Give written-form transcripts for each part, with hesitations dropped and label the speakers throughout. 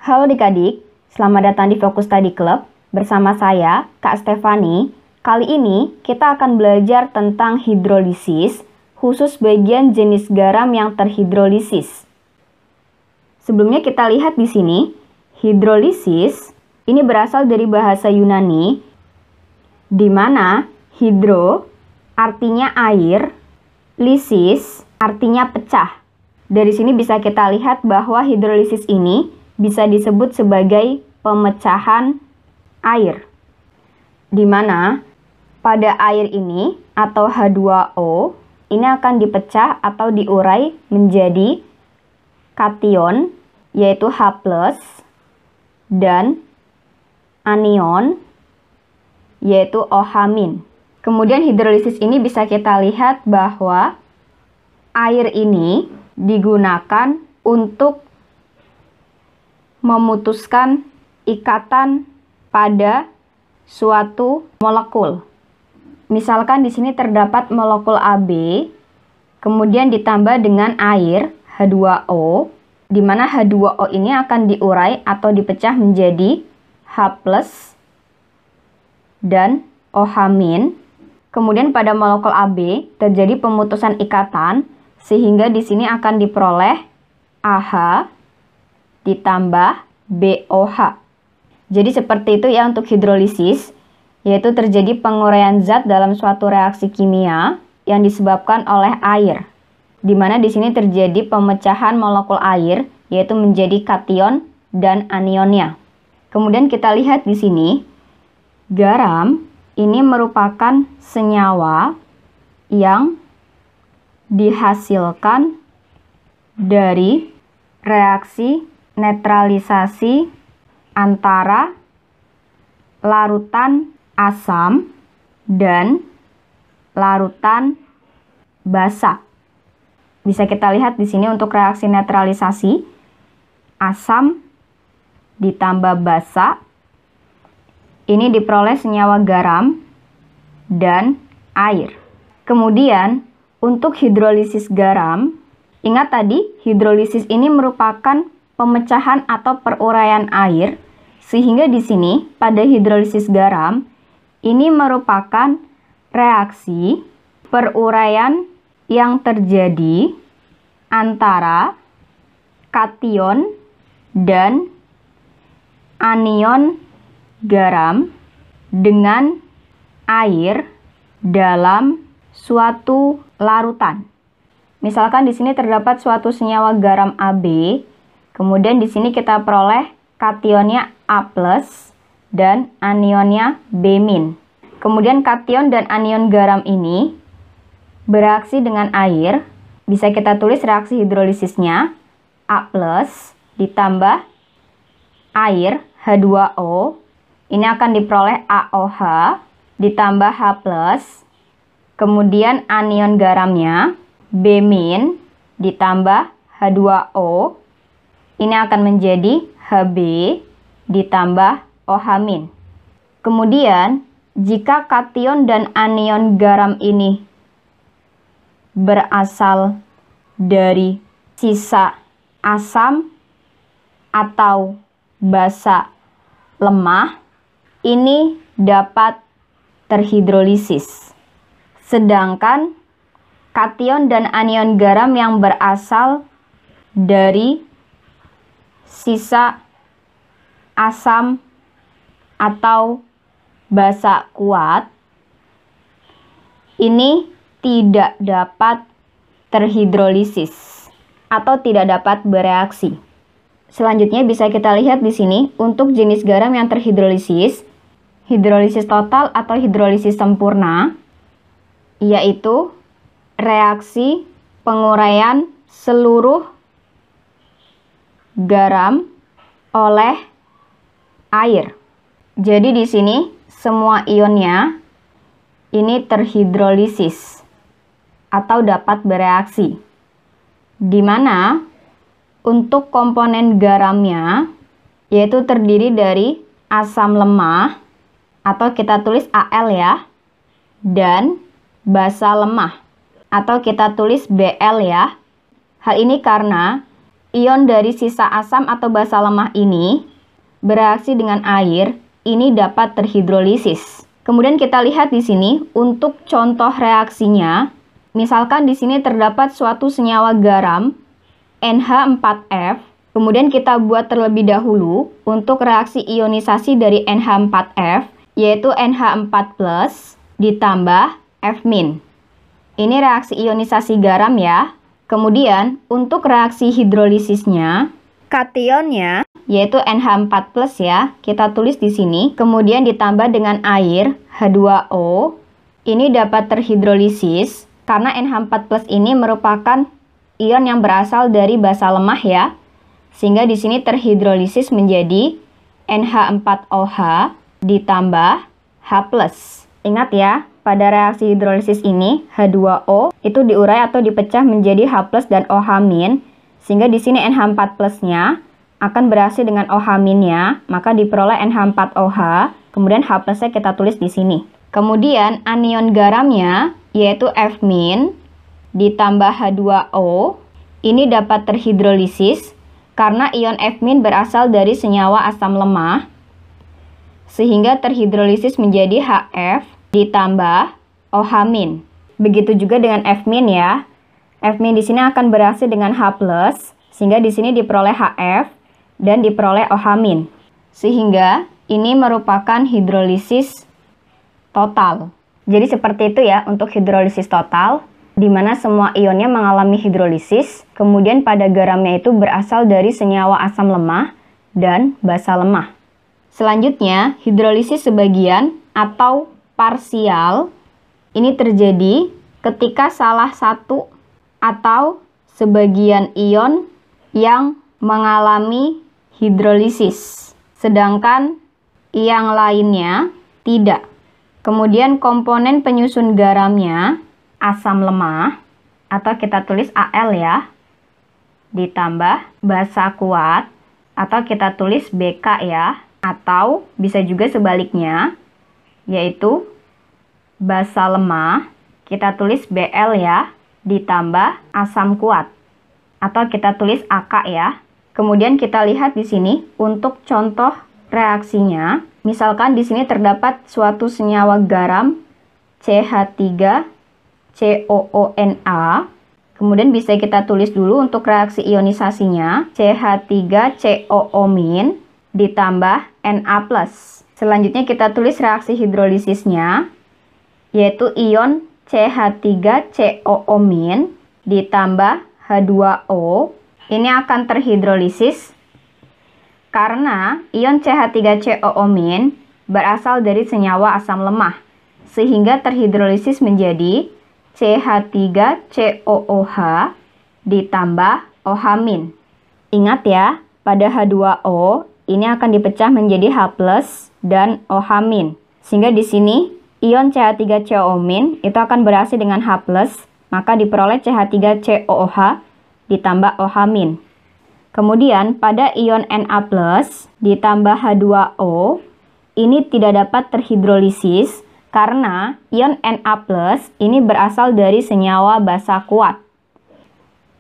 Speaker 1: Halo adik-adik, selamat datang di Fokus Study Club. Bersama saya, Kak Stefani. Kali ini kita akan belajar tentang hidrolisis, khusus bagian jenis garam yang terhidrolisis. Sebelumnya kita lihat di sini, hidrolisis ini berasal dari bahasa Yunani, di mana hidro artinya air, lisis artinya pecah. Dari sini bisa kita lihat bahwa hidrolisis ini bisa disebut sebagai pemecahan air, di mana pada air ini atau H2O ini akan dipecah atau diurai menjadi kation, yaitu H+, dan anion, yaitu OH-. Kemudian hidrolisis ini bisa kita lihat bahwa air ini digunakan untuk memutuskan ikatan pada suatu molekul. Misalkan di sini terdapat molekul AB, kemudian ditambah dengan air H2O, di mana H2O ini akan diurai atau dipecah menjadi H+ dan OH-. Kemudian pada molekul AB terjadi pemutusan ikatan, sehingga di sini akan diperoleh AH ditambah BOH. Jadi seperti itu ya untuk hidrolisis, yaitu terjadi penguraian zat dalam suatu reaksi kimia yang disebabkan oleh air, di mana di sini terjadi pemecahan molekul air, yaitu menjadi kation dan anionnya. Kemudian kita lihat di sini, garam ini merupakan senyawa yang dihasilkan dari reaksi netralisasi antara larutan asam dan larutan basa. Bisa kita lihat di sini untuk reaksi netralisasi, asam ditambah basa, ini diperoleh senyawa garam dan air. Kemudian untuk hidrolisis garam, ingat tadi hidrolisis ini merupakan pemecahan atau peruraian air, sehingga di sini pada hidrolisis garam ini merupakan reaksi peruraian yang terjadi antara kation dan anion garam dengan air dalam suatu larutan. Misalkan di sini terdapat suatu senyawa garam AB, kemudian di sini kita peroleh kationnya A+ dan anionnya B-. Kemudian kation dan anion garam ini bereaksi dengan air, bisa kita tulis reaksi hidrolisisnya A+ ditambah air H2O, ini akan diperoleh AOH ditambah H+, kemudian anion garamnya B- ditambah H2O, ini akan menjadi Hb ditambah OH-. Kemudian, jika kation dan anion garam ini berasal dari sisa asam atau basa lemah, ini dapat terhidrolisis. Sedangkan kation dan anion garam yang berasal dari sisa asam atau basa kuat ini tidak dapat terhidrolisis atau tidak dapat bereaksi. Selanjutnya bisa kita lihat di sini untuk jenis garam yang terhidrolisis, hidrolisis total atau hidrolisis sempurna, yaitu reaksi penguraian seluruh garam oleh air. Jadi di sini semua ionnya ini terhidrolisis atau dapat bereaksi, di mana untuk komponen garamnya yaitu terdiri dari asam lemah atau kita tulis Al ya, dan basa lemah atau kita tulis Bl ya. Hal ini karena ion dari sisa asam atau basa lemah ini bereaksi dengan air, ini dapat terhidrolisis. Kemudian kita lihat di sini untuk contoh reaksinya. Misalkan di sini terdapat suatu senyawa garam NH4F. Kemudian kita buat terlebih dahulu untuk reaksi ionisasi dari NH4F, yaitu NH4+ ditambah F-. Ini reaksi ionisasi garam ya. Kemudian untuk reaksi hidrolisisnya, kationnya yaitu NH4+ ya, kita tulis di sini. Kemudian ditambah dengan air H2O. Ini dapat terhidrolisis karena NH4+ ini merupakan ion yang berasal dari basa lemah ya. Sehingga di sini terhidrolisis menjadi NH4OH ditambah H+. Ingat ya, pada reaksi hidrolisis ini H2O itu diurai atau dipecah menjadi H+ dan OH-, sehingga di sini NH4+-nya akan bereaksi dengan OH-nya, maka diperoleh NH4OH, kemudian H+-nya kita tulis di sini. Kemudian anion garamnya yaitu F- ditambah H2O, ini dapat terhidrolisis karena ion F- berasal dari senyawa asam lemah, sehingga terhidrolisis menjadi HF ditambah OH-. Begitu juga dengan F- ya. F- di sini akan bereaksi dengan H+, sehingga di sini diperoleh HF dan diperoleh OH-. Sehingga ini merupakan hidrolisis total. Jadi seperti itu ya untuk hidrolisis total, di mana semua ionnya mengalami hidrolisis, kemudian pada garamnya itu berasal dari senyawa asam lemah dan basa lemah. Selanjutnya, hidrolisis sebagian atau parsial ini terjadi ketika salah satu atau sebagian ion yang mengalami hidrolisis, sedangkan yang lainnya tidak. Kemudian komponen penyusun garamnya asam lemah, atau kita tulis Al ya, ditambah basa kuat, atau kita tulis BK ya, atau bisa juga sebaliknya, yaitu basa lemah, kita tulis Bl ya, ditambah asam kuat, atau kita tulis AK ya. Kemudian kita lihat di sini untuk contoh reaksinya, misalkan di sini terdapat suatu senyawa garam CH3 COONA. Kemudian bisa kita tulis dulu untuk reaksi ionisasinya, CH3COO- ditambah Na+. Selanjutnya kita tulis reaksi hidrolisisnya, yaitu ion CH3COO- ditambah H2O. Ini akan terhidrolisis karena ion CH3COO- berasal dari senyawa asam lemah, sehingga terhidrolisis menjadi CH3COOH ditambah OH-. Ingat ya, pada H2O ini akan dipecah menjadi H+ dan OH-. Sehingga di sini ion CH3COO- itu akan bereaksi dengan H+, maka diperoleh CH3COOH ditambah OH-. Kemudian pada ion Na+ ditambah H2O ini tidak dapat terhidrolisis karena ion Na+ ini berasal dari senyawa basa kuat.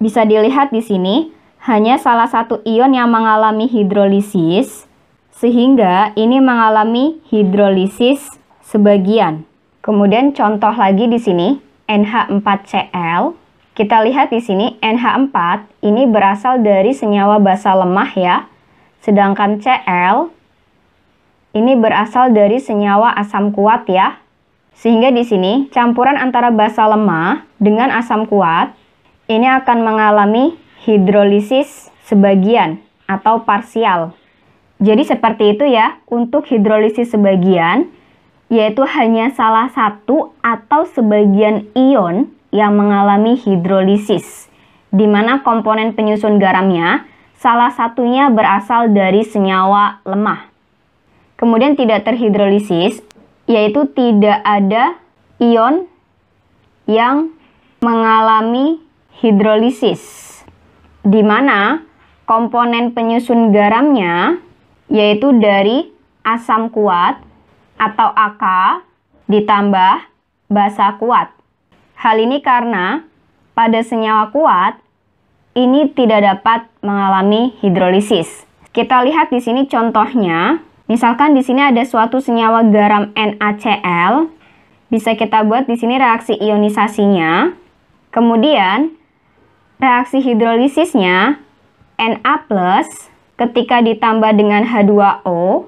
Speaker 1: Bisa dilihat di sini, hanya salah satu ion yang mengalami hidrolisis, sehingga ini mengalami hidrolisis sebagian. Kemudian contoh lagi di sini, NH4Cl. Kita lihat di sini, NH4 ini berasal dari senyawa basa lemah ya, sedangkan Cl ini berasal dari senyawa asam kuat ya. Sehingga di sini campuran antara basa lemah dengan asam kuat ini akan mengalami hidrolisis sebagian atau parsial. Jadi seperti itu ya untuk hidrolisis sebagian, yaitu hanya salah satu atau sebagian ion yang mengalami hidrolisis, di mana komponen penyusun garamnya salah satunya berasal dari senyawa lemah. Kemudian tidak terhidrolisis, yaitu tidak ada ion yang mengalami hidrolisis, di mana komponen penyusun garamnya yaitu dari asam kuat atau AK ditambah basa kuat. Hal ini karena pada senyawa kuat ini tidak dapat mengalami hidrolisis. Kita lihat di sini contohnya. Misalkan di sini ada suatu senyawa garam NaCl, bisa kita buat di sini reaksi ionisasinya. Kemudian reaksi hidrolisisnya Na+ ketika ditambah dengan H2O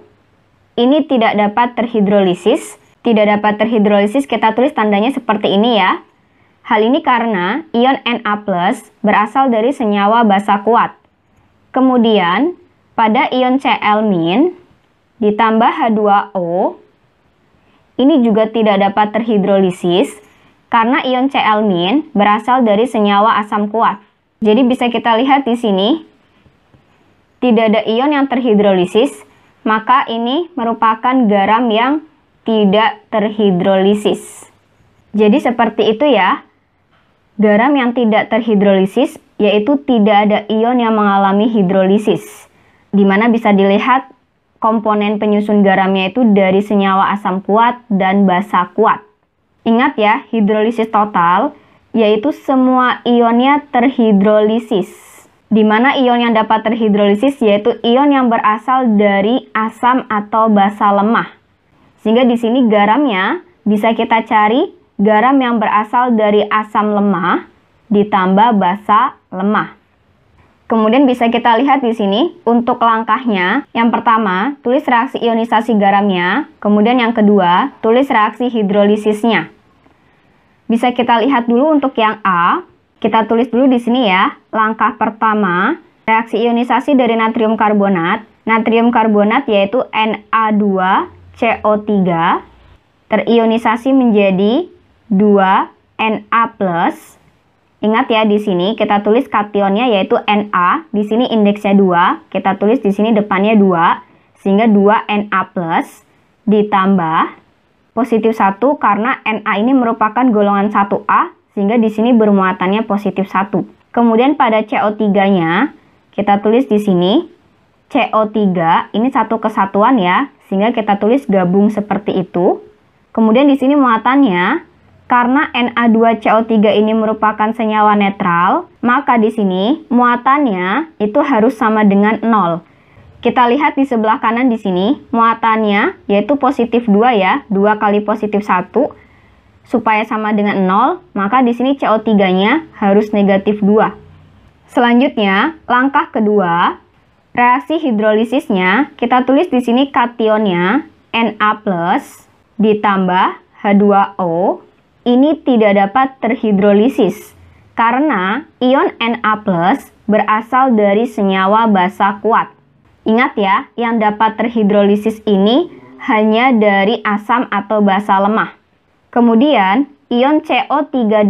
Speaker 1: ini tidak dapat terhidrolisis. Tidak dapat terhidrolisis, kita tulis tandanya seperti ini ya. Hal ini karena ion Na+ berasal dari senyawa basa kuat. Kemudian, pada ion Cl- ditambah H2O, ini juga tidak dapat terhidrolisis karena ion Cl- berasal dari senyawa asam kuat. Jadi bisa kita lihat di sini, tidak ada ion yang terhidrolisis, maka ini merupakan garam yang tidak terhidrolisis. Jadi seperti itu ya. Garam yang tidak terhidrolisis yaitu tidak ada ion yang mengalami hidrolisis. Di mana bisa dilihat komponen penyusun garamnya itu dari senyawa asam kuat dan basa kuat. Ingat ya, hidrolisis total yaitu semua ionnya terhidrolisis. Di mana ion yang dapat terhidrolisis yaitu ion yang berasal dari asam atau basa lemah. Sehingga di sini garamnya bisa kita cari garam yang berasal dari asam lemah ditambah basa lemah. Kemudian bisa kita lihat di sini untuk langkahnya. Yang pertama, tulis reaksi ionisasi garamnya. Kemudian yang kedua, tulis reaksi hidrolisisnya. Bisa kita lihat dulu untuk yang A. Kita tulis dulu di sini ya. Langkah pertama, reaksi ionisasi dari natrium karbonat. Natrium karbonat yaitu Na2CO3 terionisasi menjadi 2Na+. Ingat ya, di sini kita tulis kationnya yaitu Na, di sini indeksnya 2, kita tulis di sini depannya 2, sehingga 2Na+ ditambah positif 1 karena Na ini merupakan golongan 1A, sehingga di sini bermuatannya positif 1. Kemudian pada CO3-nya kita tulis di sini CO3 ini satu kesatuan ya, sehingga kita tulis gabung seperti itu. Kemudian di sini muatannya, karena Na2CO3 ini merupakan senyawa netral, maka di sini muatannya itu harus sama dengan 0. Kita lihat di sebelah kanan di sini, muatannya yaitu positif 2 ya, 2 kali positif 1. Supaya sama dengan 0, maka di sini CO3-nya harus negatif 2. Selanjutnya, langkah kedua, reaksi hidrolisisnya, kita tulis di sini kationnya Na+ ditambah H2O, ini tidak dapat terhidrolisis karena ion Na+ berasal dari senyawa basa kuat. Ingat ya, yang dapat terhidrolisis ini hanya dari asam atau basa lemah. Kemudian, ion CO32-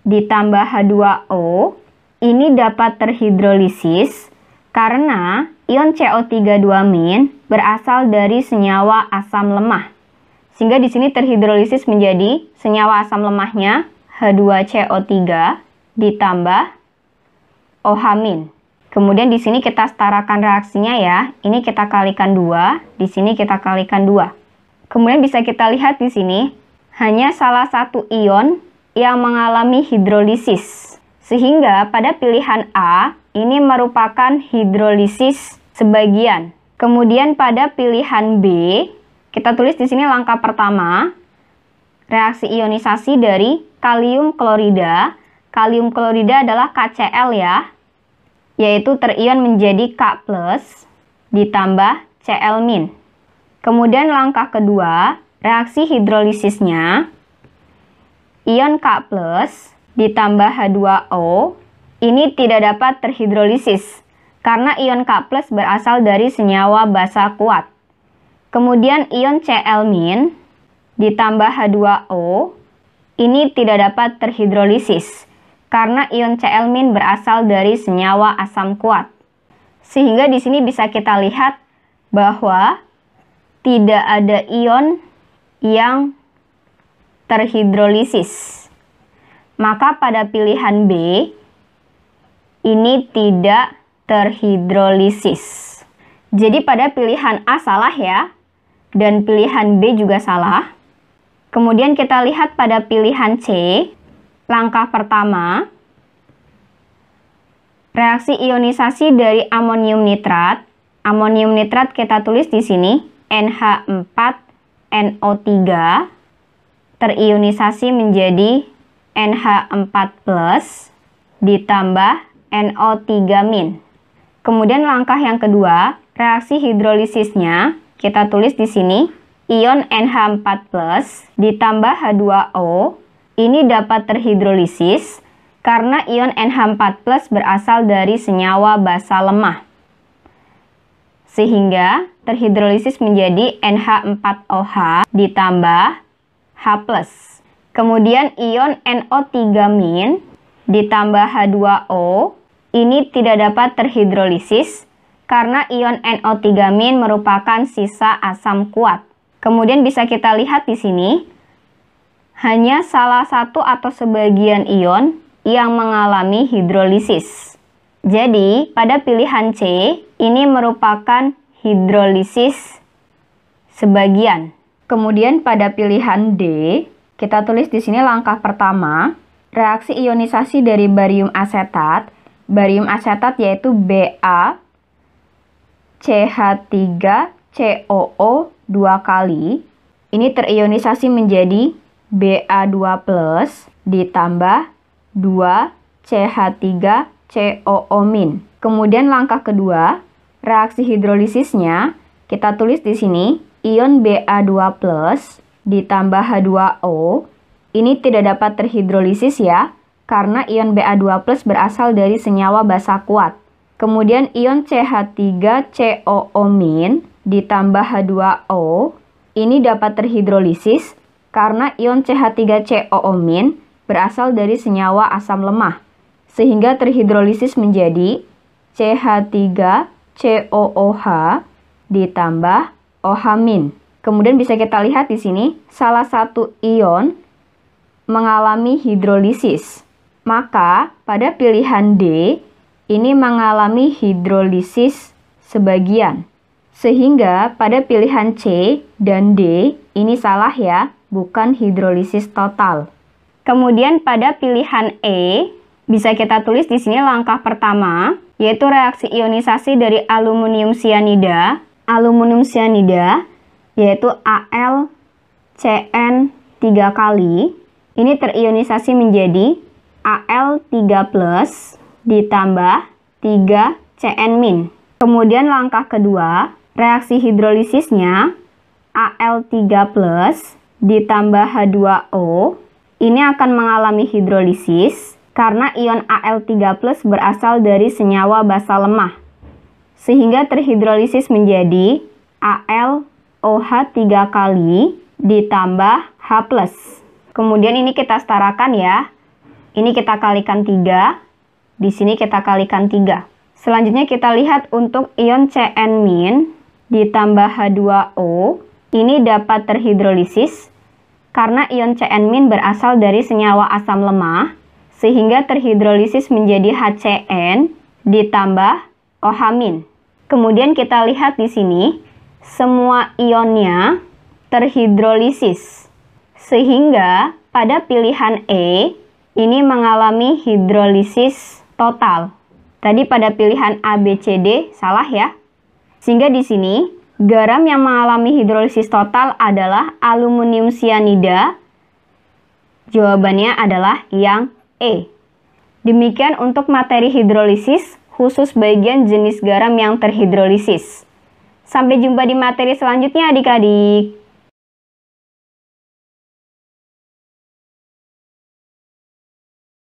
Speaker 1: ditambah H2O, ini dapat terhidrolisis karena ion CO32- berasal dari senyawa asam lemah. Sehingga di sini terhidrolisis menjadi senyawa asam lemahnya H2CO3 ditambah OH-. Kemudian di sini kita setarakan reaksinya ya. Ini kita kalikan 2, di sini kita kalikan 2. Kemudian bisa kita lihat di sini hanya salah satu ion yang mengalami hidrolisis. Sehingga pada pilihan A ini merupakan hidrolisis sebagian. Kemudian pada pilihan B kita tulis di sini langkah pertama, reaksi ionisasi dari kalium klorida. Kalium klorida adalah KCl ya, yaitu terion menjadi K+ ditambah Cl-. Kemudian langkah kedua, reaksi hidrolisisnya, ion K+ ditambah H2O, ini tidak dapat terhidrolisis karena ion K+ berasal dari senyawa basa kuat. Kemudian ion Cl- ditambah H2O, ini tidak dapat terhidrolisis karena ion Cl- berasal dari senyawa asam kuat. Sehingga di sini bisa kita lihat bahwa tidak ada ion yang terhidrolisis. Maka pada pilihan B, ini tidak terhidrolisis. Jadi pada pilihan A salah ya, dan pilihan B juga salah. Kemudian kita lihat pada pilihan C, langkah pertama, Reaksi ionisasi dari amonium nitrat. Amonium nitrat kita tulis di sini NH4NO3 terionisasi menjadi NH4+ ditambah NO3-. Kemudian langkah yang kedua, reaksi hidrolisisnya kita tulis di sini ion NH4+ ditambah H2O ini dapat terhidrolisis karena ion NH4+ berasal dari senyawa basa lemah. Sehingga terhidrolisis menjadi NH4OH ditambah H+. Kemudian ion NO3- ditambah H2O ini tidak dapat terhidrolisis karena ion NO3- merupakan sisa asam kuat. Kemudian bisa kita lihat di sini hanya salah satu atau sebagian ion yang mengalami hidrolisis. Jadi, pada pilihan C, ini merupakan hidrolisis sebagian. Kemudian pada pilihan D, kita tulis di sini langkah pertama, reaksi ionisasi dari barium asetat. Barium asetat yaitu BaCH3COO 2 kali. Ini terionisasi menjadi Ba2+ ditambah 2CH3COO-. Kemudian langkah kedua, reaksi hidrolisisnya kita tulis di sini ion Ba2+ ditambah H2O. Ini tidak dapat terhidrolisis ya, karena ion Ba2+ berasal dari senyawa basa kuat. Kemudian ion CH3COO- ditambah H2O. Ini dapat terhidrolisis karena ion CH3COO- berasal dari senyawa asam lemah, sehingga terhidrolisis menjadi CH3COOH ditambah OH-. Kemudian bisa kita lihat di sini, salah satu ion mengalami hidrolisis. Maka pada pilihan D, ini mengalami hidrolisis sebagian. Sehingga pada pilihan C dan D, ini salah ya, bukan hidrolisis total. Kemudian pada pilihan E, bisa kita tulis di sini langkah pertama, yaitu reaksi ionisasi dari aluminium sianida. Aluminium sianida, yaitu AlCN 3 kali, ini terionisasi menjadi Al3+ ditambah 3CN-. Kemudian langkah kedua, reaksi hidrolisisnya Al3+ ditambah H2O, ini akan mengalami hidrolisis karena ion Al3+ berasal dari senyawa basa lemah, sehingga terhidrolisis menjadi AlOH 3 kali ditambah H+. Kemudian ini kita setarakan ya. Ini kita kalikan 3, di sini kita kalikan 3. Selanjutnya kita lihat untuk ion Cn- ditambah H2O, ini dapat terhidrolisis karena ion Cn- berasal dari senyawa asam lemah, sehingga terhidrolisis menjadi HCN ditambah OH-. Kemudian kita lihat di sini, semua ionnya terhidrolisis, sehingga pada pilihan E, ini mengalami hidrolisis total. Tadi pada pilihan A, B, C, D salah ya. Sehingga di sini, garam yang mengalami hidrolisis total adalah aluminium sianida. Jawabannya adalah yang E. Demikian untuk materi hidrolisis, khusus bagian jenis garam yang terhidrolisis. Sampai jumpa di materi selanjutnya adik-adik.